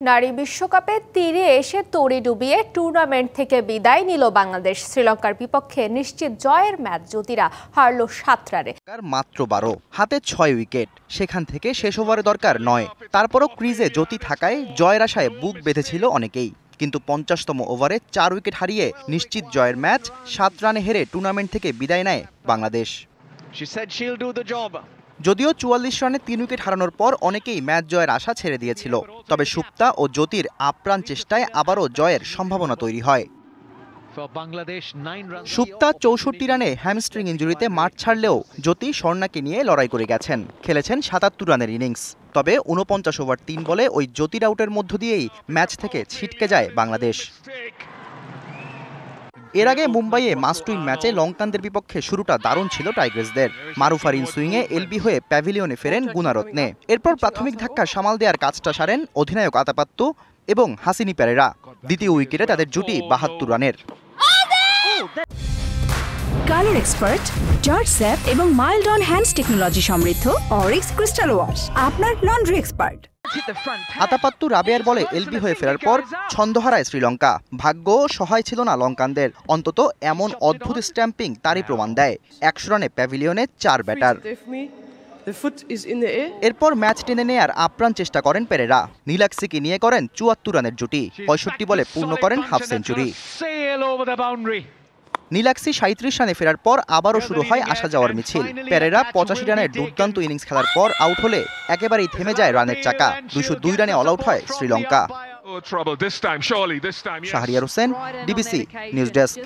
নারী বিশ্বকাপে তীরে এসে তড়ি ডুবিয়ে টুর্নামেন্ট থেকে বিদায় নিল বাংলাদেশ। শ্রীলঙ্কার বিপক্ষে নিশ্চিত জয়ের ম্যাচ জ্যোতিরা হারল ৭ রানে। মাত্র ১২, হাতে ৬ উইকেট। সেখান থেকে শেষ ওভারে দরকার ৯। তারপরও ক্রিজে জ্যোতি থাকায় জয়ের আশায় বুক বেঁধেছিল অনেকেই। কিন্তু ৫০তম ওভারে ৪ উইকেট হারিয়ে নিশ্চিত জয়ের ম্যাচ ৭ রানে হেরে টুর্নামেন্ট থেকে বিদায় নেয় বাংলাদেশ। যদিও ৪৪ রানে ৩ উইকেট হারানোর পর অনেকেই ম্যাচ জয়ের আশা ছেড়ে দিয়েছিল, তবে সুপ্তা ও জ্যোতির আপ্রাণ চেষ্টায় আবারও জয়ের সম্ভাবনা তৈরি হয়। সুপ্তা ৬৪ রানে হ্যামস্ট্রিং ইনজুরিতে মাঠ ছাড়লেও জ্যোতি স্বর্ণাকে নিয়ে লড়াই করে গেছেন। খেলেছেন ৭৭ রানের ইনিংস। তবে ৪৯ ওভার ৩ বলে ওই জ্যোতির আউটের মধ্য দিয়েই ম্যাচ থেকে ছিটকে যায় বাংলাদেশ। এর আগে মুম্বাইয়ে মাস্ট উইন ম্যাচে লঙ্কানদের বিপক্ষে শুরুটা দারুণ ছিল টাইগার্সদের। মারুফার ইন সুইংয়ে এলবি হয়ে প্যাভিলিয়নে ফেরেন গুনারত্নে। এরপর প্রাথমিক ধাক্কা সামাল দেওয়ার কাজটা সারেন অধিনায়ক আতাপাত্তু এবং হাসিনি পেরেরা। দ্বিতীয় উইকেটে তাদের জুটি ৭২ রানের। কালার এক্সপার্ট, জর্জ স্যাপ এবং মাইল্ড অন হ্যান্ডস টেকনোলজি সমৃদ্ধ অরিক্স ক্রিস্টাল ওয়াশ আপনার লন্ড্রি এক্সপার্ট। আতাপাত্তু রাবেয়ার বলে এলবি হয়ে ফেরার পর ছন্দ হারায় শ্রীলঙ্কা। ভাগ্য সহায় ছিল না লঙ্কানদের। অন্তত এমন অদ্ভুত স্ট্যাম্পিং তারই প্রমাণ দেয়। ১০০ রানে প্যাভিলিয়নে ৪ ব্যাটার। এরপর ম্যাচ টেনে নেয়ার আপ্রাণ চেষ্টা করেন পেরেরা। নীলাক্সিকে নিয়ে করেন ৭৪ রানের জুটি। ৬৫ বলে পূর্ণ করেন হাফ সেঞ্চুরি। নীলাক্সি ৩৭ রানে ফেরার পর আবারও শুরু হয় আসা যাওয়ার মিছিল। পেরেরা ৮৫ রানের দুর্দান্ত ইনিংস খেলার পর আউট হলে একেবারেই থেমে যায় রানের চাকা। ২০২ রানে অল আউট হয় Sri Lanka. Shahriar Hossain, DBC news desk.